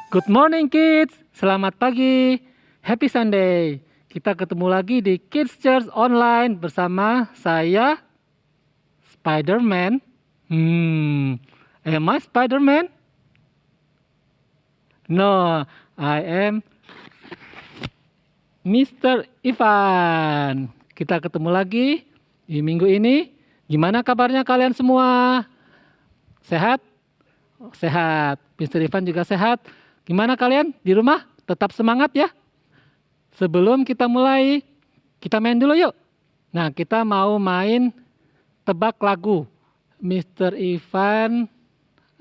Good morning kids, selamat pagi, happy Sunday. Kita ketemu lagi di Kids Church Online bersama saya, Spider-Man. Am I Spider-Man? No, I am Mr. Ivan. Kita ketemu lagi di minggu ini. Gimana kabarnya kalian semua? Sehat? Sehat. Mr. Ivan juga sehat. Gimana kalian di rumah? Tetap semangat ya. Sebelum kita mulai, kita main dulu yuk. Nah, kita mau main tebak lagu. Mr. Ivan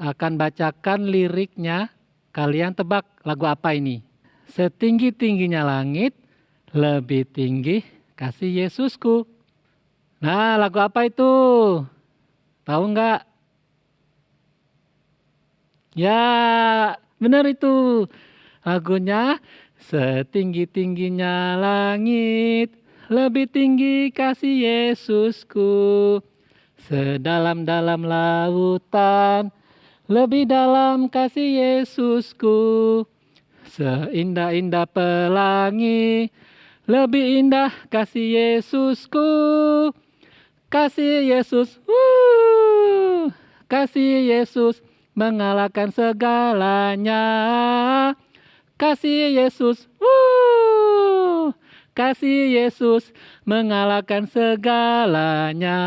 akan bacakan liriknya. Kalian tebak lagu apa ini? Setinggi-tingginya langit, lebih tinggi kasih Yesusku. Nah, lagu apa itu? Tahu nggak? Ya, benar itu. Lagunya setinggi-tingginya langit, lebih tinggi kasih Yesusku. Sedalam-dalam lautan, lebih dalam kasih Yesusku. Seindah-indah pelangi, lebih indah kasih Yesusku. Kasih Yesus, kasih Yesus mengalahkan segalanya. Kasih Yesus, kasih Yesus mengalahkan segalanya.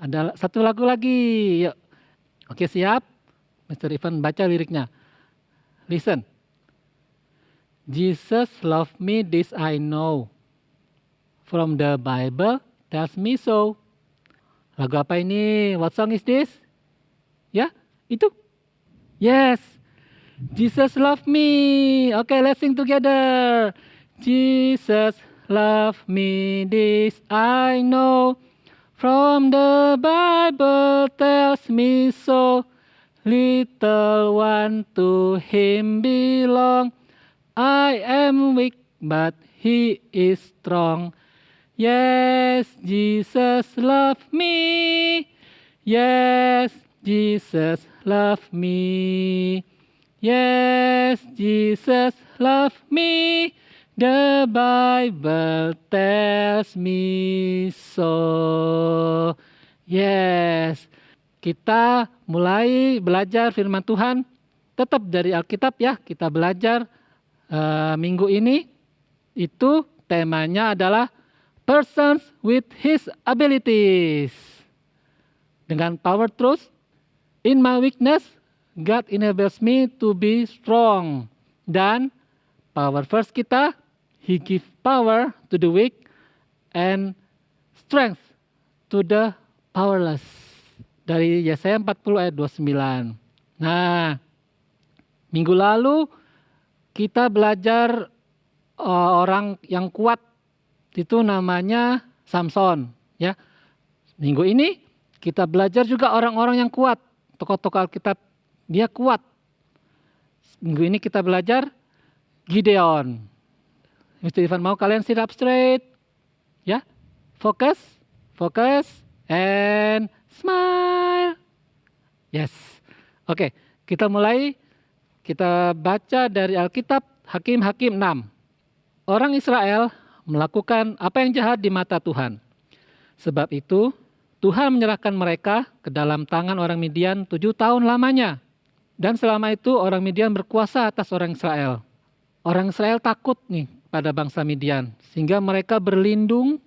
Ada satu lagu lagi, yuk. Oke, siap? Mr. Ivan baca liriknya. Listen. Jesus loved me, this I know. From the Bible tells me so. Lagu apa ini? What song is this? Ya, itu. Yes. Jesus love me. Okay, let's sing together. Jesus love me, this I know. From the Bible tells me so. Little one to him belong. I am weak, but he is strong. Yes, Jesus love me. Yes, Jesus love me. Yes, Jesus love me. The Bible tells me so. Yes, kita mulai belajar firman Tuhan. Tetap dari Alkitab ya, kita belajar minggu ini. Itu temanya adalah persons with his abilities. Dengan power truth, in my weakness, God enables me to be strong. Dan power first kita, He give power to the weak and strength to the powerless. Dari Yesaya 40 ayat 29. Nah, minggu lalu kita belajar orang yang kuat. Itu namanya Samson. Ya. Minggu ini kita belajar juga orang-orang yang kuat. Tokoh-tokoh Alkitab dia kuat. Minggu ini kita belajar Gideon. Mr. Ivan mau kalian sit up straight. Ya. Fokus, and smile. Yes. Oke, kita mulai. Kita baca dari Alkitab Hakim-Hakim 6. Orang Israel melakukan apa yang jahat di mata Tuhan. Sebab itu Tuhan menyerahkan mereka ke dalam tangan orang Midian 7 tahun lamanya. Dan selama itu orang Midian berkuasa atas orang Israel. Orang Israel takut nih pada bangsa Midian. Sehingga mereka berlindung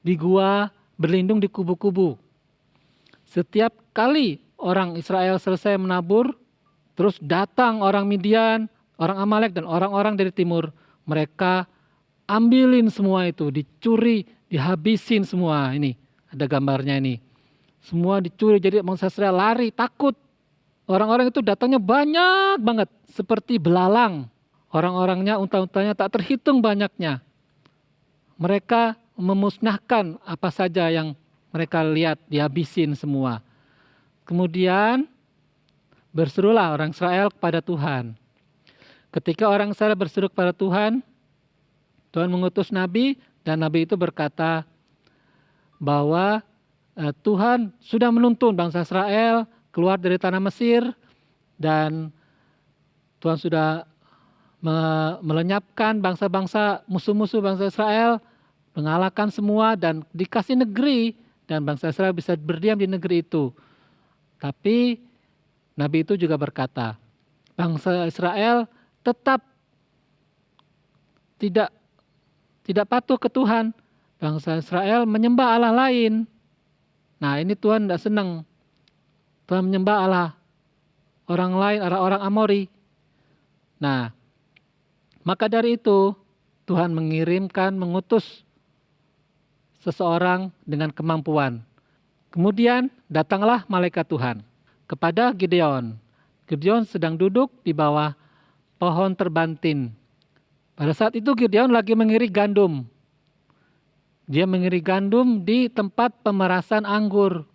di gua, berlindung di kubu-kubu. Setiap kali orang Israel selesai menabur, terus datang orang Midian, orang Amalek dan orang-orang dari timur. Mereka ambilin semua itu, dicuri, dihabisin semua. Ini ada gambarnya ini. Semua dicuri, jadi bangsa Israel lari, takut. Orang-orang itu datangnya banyak banget, seperti belalang. Orang-orangnya, unta-untanya tak terhitung banyaknya. Mereka memusnahkan apa saja yang mereka lihat, dihabisin semua. Kemudian berserulah orang Israel kepada Tuhan. Ketika orang Israel berseru kepada Tuhan, Tuhan mengutus nabi, dan nabi itu berkata bahwa Tuhan sudah menuntun bangsa Israel keluar dari tanah Mesir, dan Tuhan sudah melenyapkan bangsa-bangsa, musuh-musuh bangsa Israel, mengalahkan semua dan dikasih negeri, dan bangsa Israel bisa berdiam di negeri itu. Tapi Nabi itu juga berkata, bangsa Israel tetap tidak patuh ke Tuhan. Bangsa Israel menyembah Allah lain. Nah, ini Tuhan tidak senang. Tuhan menyembah Allah orang lain, orang Amori. Nah, maka dari itu Tuhan mengutus seseorang dengan kemampuan. Kemudian datanglah malaikat Tuhan kepada Gideon. Gideon sedang duduk di bawah pohon terbantin. Pada saat itu Gideon lagi mengirik gandum. Dia mengirik gandum di tempat pemerasan anggur.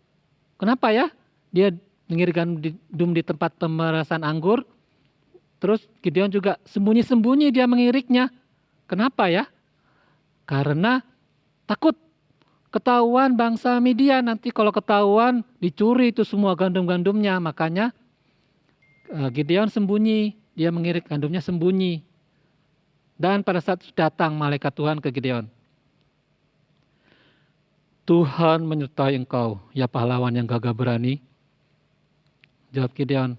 Kenapa ya? Dia mengirik gandum di tempat pemerasan anggur. Terus Gideon juga sembunyi-sembunyi dia mengiriknya. Kenapa ya? Karena takut ketahuan bangsa Midian. Nanti kalau ketahuan dicuri itu semua gandum-gandumnya. Makanya Gideon sembunyi. Dia mengirik gandumnya sembunyi. Dan pada saat datang malaikat Tuhan ke Gideon. Tuhan menyertai engkau, ya pahlawan yang gagah berani. Jawab Gideon,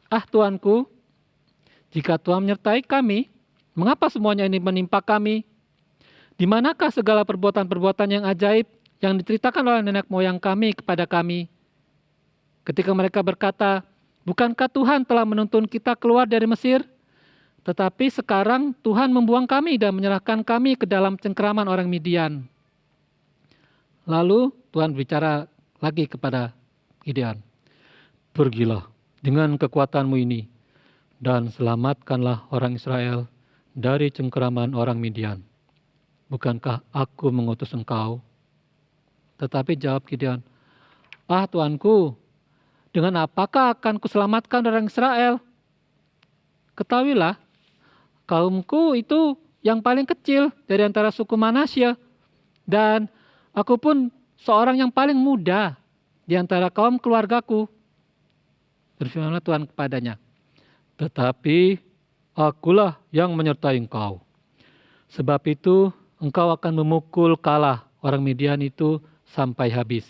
Tuanku, jika Tuhan menyertai kami, mengapa semuanya ini menimpa kami? Di manakah segala perbuatan-perbuatan yang ajaib yang diceritakan oleh nenek moyang kami kepada kami? Ketika mereka berkata, bukankah Tuhan telah menuntun kita keluar dari Mesir? Tetapi sekarang Tuhan membuang kami dan menyerahkan kami ke dalam cengkeraman orang Midian. Lalu Tuhan bicara lagi kepada Gideon. Pergilah dengan kekuatanmu ini dan selamatkanlah orang Israel dari cengkeraman orang Midian. Bukankah aku mengutus engkau? Tetapi jawab Gideon, Tuanku, dengan apakah akan kuselamatkan orang Israel? Ketahuilah, kaumku itu yang paling kecil dari antara suku Manasye, dan aku pun seorang yang paling muda di antara kaum keluargaku. Berfirmanlah Tuhan kepadanya, tetapi akulah yang menyertai engkau. Sebab itu engkau akan memukul kalah orang Midian itu sampai habis.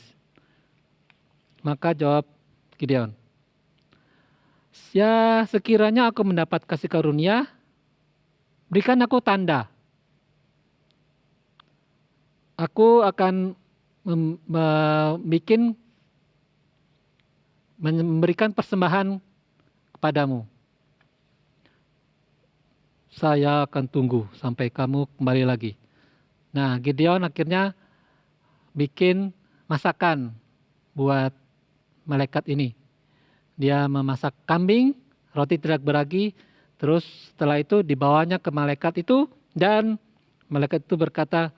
Maka jawab Gideon, ya sekiranya aku mendapat kasih karunia, berikan aku tanda. Aku akan memberikan persembahan kepadamu. Saya akan tunggu sampai kamu kembali lagi. Nah, Gideon akhirnya bikin masakan buat malaikat ini. Dia memasak kambing, roti tidak beragi, terus setelah itu dibawanya ke malaikat itu, dan malaikat itu berkata,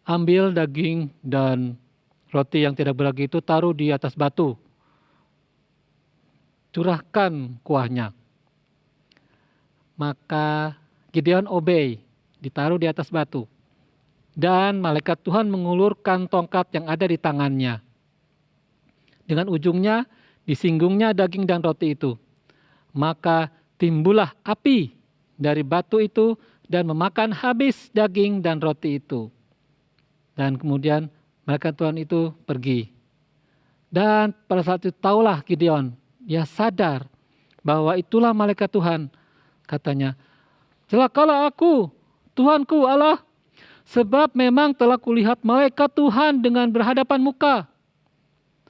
ambil daging dan roti yang tidak beragi itu taruh di atas batu. Curahkan kuahnya. Maka Gideon obey, ditaruh di atas batu. Dan malaikat Tuhan mengulurkan tongkat yang ada di tangannya. Dengan ujungnya disinggungnya daging dan roti itu. Maka timbullah api dari batu itu dan memakan habis daging dan roti itu. Dan kemudian malaikat Tuhan itu pergi. Dan pada saat itu taulah Gideon, dia sadar bahwa itulah malaikat Tuhan. Katanya, celakalah aku, Tuhanku Allah, sebab memang telah kulihat malaikat Tuhan dengan berhadapan muka.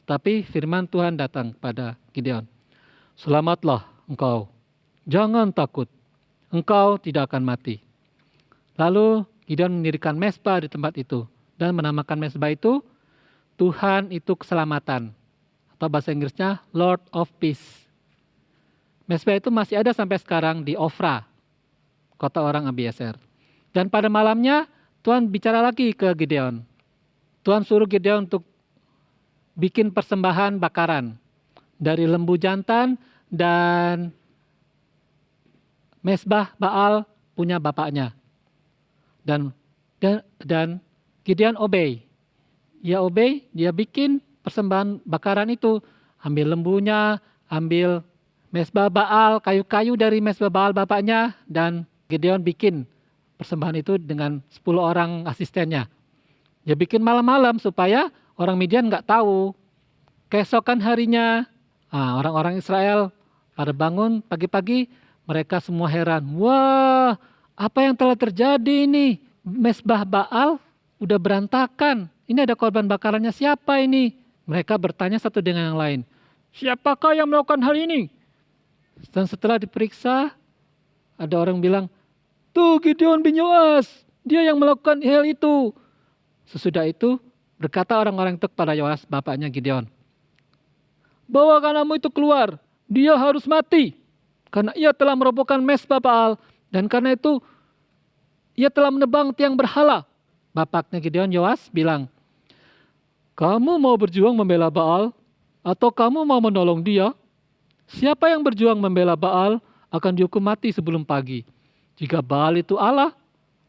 Tetapi firman Tuhan datang kepada Gideon, selamatlah engkau, jangan takut, engkau tidak akan mati. Lalu Gideon mendirikan mezbah di tempat itu dan menamakan mezbah itu Tuhan itu keselamatan, atau bahasa Inggrisnya Lord of Peace. Mezbah itu masih ada sampai sekarang di Ofra, kota orang Abiezer. Dan pada malamnya Tuhan bicara lagi ke Gideon. Tuhan suruh Gideon untuk bikin persembahan bakaran dari lembu jantan dan mezbah Baal punya bapaknya. Dan Gideon obey. Dia bikin persembahan bakaran itu, ambil lembunya, ambil mesbah Baal, kayu-kayu dari mesbah Baal bapaknya, dan Gideon bikin persembahan itu dengan 10 orang asistennya. Dia bikin malam-malam supaya orang Midian nggak tahu. Keesokan harinya, orang-orang Israel pada bangun pagi-pagi, mereka semua heran. Wah, apa yang telah terjadi ini? Mesbah Baal udah berantakan. Ini ada korban bakarannya siapa ini? Mereka bertanya satu dengan yang lain. Siapakah yang melakukan hal ini? Dan setelah diperiksa, ada orang bilang, tuh Gideon bin Yoas, dia yang melakukan hal itu. Sesudah itu, berkata orang-orang itu kepada Yoas, bapaknya Gideon, bawakan anakmu itu keluar, dia harus mati. Karena ia telah merobohkan mesbah Baal, dan karena itu, ia telah menebang tiang berhala. Bapaknya Gideon, Yoas, bilang, kamu mau berjuang membela Baal, atau kamu mau menolong dia? Siapa yang berjuang membela Baal akan dihukum mati sebelum pagi. Jika Baal itu Allah,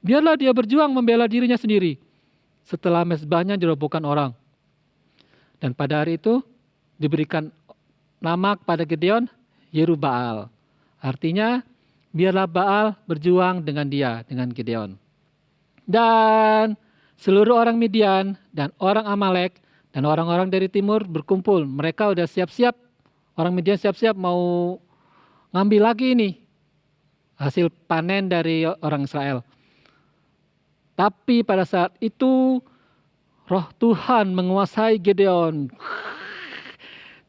biarlah dia berjuang membela dirinya sendiri setelah mesbahnya dirobohkan orang. Dan pada hari itu diberikan nama kepada Gideon Yerubbaal. Artinya biarlah Baal berjuang dengan dia, dengan Gideon. Dan seluruh orang Midian dan orang Amalek dan orang-orang dari timur berkumpul. Mereka udah siap-siap. Orang Midian siap-siap mau ngambil lagi nih hasil panen dari orang Israel. Tapi pada saat itu roh Tuhan menguasai Gideon.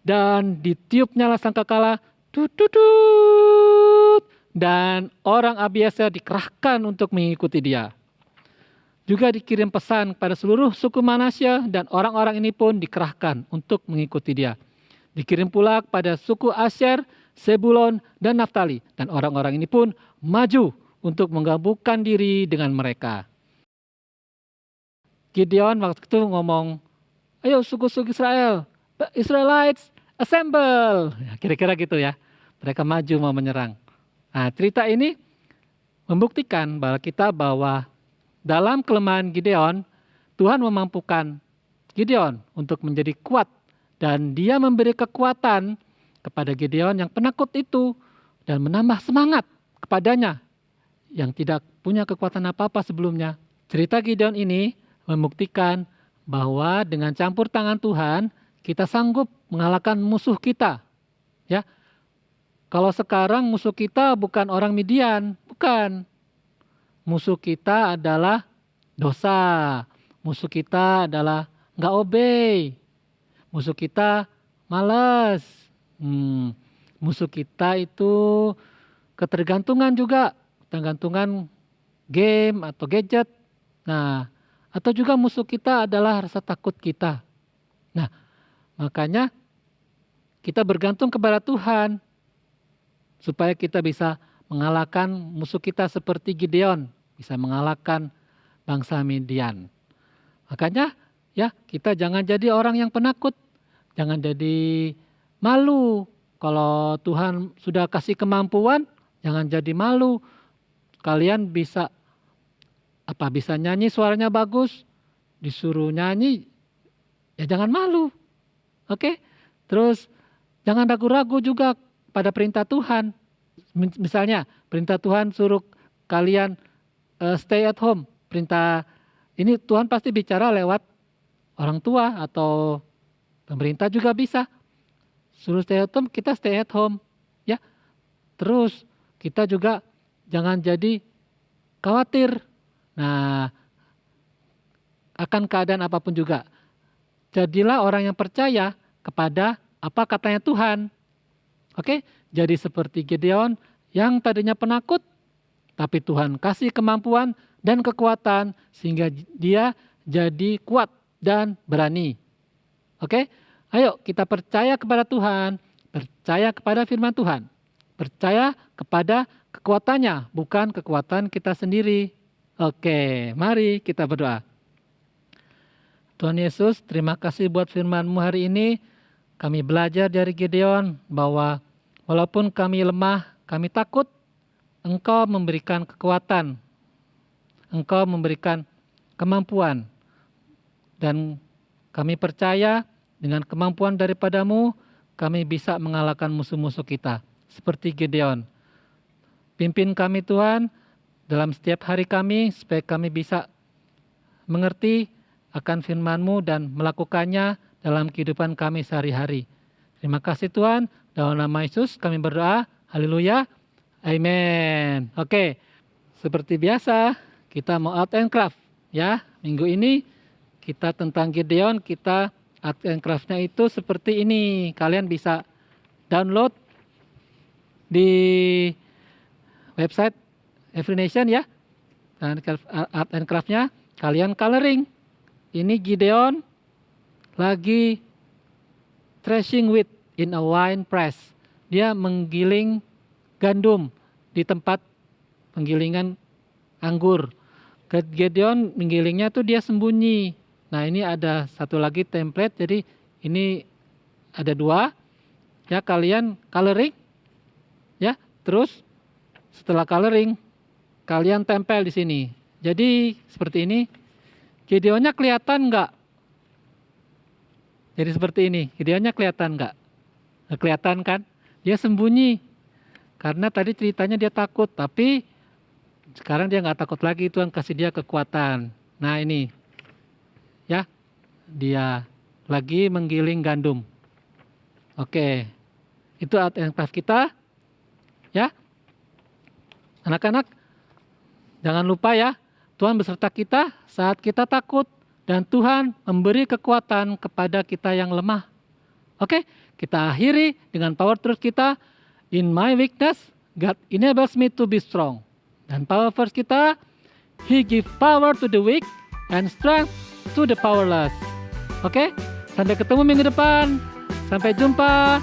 Dan ditiup nyala sangkakala. Tututut. Dan orang Abiezer dikerahkan untuk mengikuti dia. Juga dikirim pesan kepada seluruh suku Manasya dan orang-orang ini pun dikerahkan untuk mengikuti dia. Dikirim pula kepada suku Asyer, Sebulon, dan Naftali. Dan orang-orang ini pun maju untuk menggabungkan diri dengan mereka. Gideon waktu itu ngomong, ayo suku-suku Israel, Israelites, assemble. Kira-kira gitu ya. Mereka maju mau menyerang. Nah, cerita ini membuktikan bahwa dalam kelemahan Gideon, Tuhan memampukan Gideon untuk menjadi kuat. Dan dia memberi kekuatan kepada Gideon yang penakut itu dan menambah semangat kepadanya yang tidak punya kekuatan apa-apa sebelumnya. Cerita Gideon ini membuktikan bahwa dengan campur tangan Tuhan kita sanggup mengalahkan musuh kita. Ya. Kalau sekarang musuh kita bukan orang Midian, bukan. Musuh kita adalah dosa. Musuh kita adalah nggak obey. Musuh kita malas. Musuh kita itu ketergantungan juga. Ketergantungan game atau gadget. Nah, atau juga musuh kita adalah rasa takut kita. Nah, makanya kita bergantung kepada Tuhan. Supaya kita bisa mengalahkan musuh kita seperti Gideon. Bisa mengalahkan bangsa Midian. Makanya ya, kita jangan jadi orang yang penakut. Jangan jadi malu. Kalau Tuhan sudah kasih kemampuan, jangan jadi malu. Kalian bisa nyanyi suaranya bagus, disuruh nyanyi, ya jangan malu. Oke? Terus jangan ragu-ragu juga pada perintah Tuhan. Misalnya, perintah Tuhan suruh kalian stay at home. Perintah ini Tuhan pasti bicara lewat orang tua atau pemerintah juga bisa. Suruh stay at home, kita stay at home. Ya. Terus kita juga jangan jadi khawatir. Nah, akan keadaan apapun juga. Jadilah orang yang percaya kepada apa katanya Tuhan. Oke? Jadi seperti Gideon yang tadinya penakut, tapi Tuhan kasih kemampuan dan kekuatan sehingga dia jadi kuat dan berani. Oke? Ayo kita percaya kepada Tuhan, percaya kepada firman Tuhan, percaya kepada kekuatannya, bukan kekuatan kita sendiri. Oke, mari kita berdoa. Tuhan Yesus, terima kasih buat firman-Mu hari ini. Kami belajar dari Gideon bahwa walaupun kami lemah, kami takut, Engkau memberikan kekuatan, Engkau memberikan kemampuan. Dan kami percaya dengan kemampuan daripada-Mu, kami bisa mengalahkan musuh-musuh kita. seperti Gideon. Pimpin kami Tuhan dalam setiap hari kami, supaya kami bisa mengerti akan firman-Mu dan melakukannya dalam kehidupan kami sehari-hari. Terima kasih Tuhan, dalam nama Yesus kami berdoa, haleluya, amin. Oke, seperti biasa kita mau art and craft ya. Minggu ini kita tentang Gideon, kita art and craft-nya itu seperti ini. Kalian bisa download di website Every Nation ya. Dan art and craft-nya kalian coloring. Ini Gideon lagi threshing wheat in a wine press. Dia menggiling gandum di tempat penggilingan anggur. Gideon menggilingnya tuh dia sembunyi. Nah ini ada satu lagi template, jadi ini ada 2. Ya kalian coloring. Ya terus setelah coloring kalian tempel di sini. Jadi seperti ini. Gideonnya kelihatan nggak? Jadi seperti ini. Gideonnya kelihatan nggak? Nggak kelihatan kan? Dia sembunyi. Karena tadi ceritanya dia takut. Tapi sekarang dia nggak takut lagi. Tuhan kasih dia kekuatan. Nah ini. Ya. Dia lagi menggiling gandum. Oke. Itu art and craft kita. Ya. Anak-anak. Jangan lupa ya. Tuhan beserta kita saat kita takut. Dan Tuhan memberi kekuatan kepada kita yang lemah. Oke, kita akhiri dengan power truth kita. In my weakness, God enables me to be strong. Dan power verse kita, He give power to the weak and strength to the powerless. Oke, sampai ketemu minggu depan. Sampai jumpa.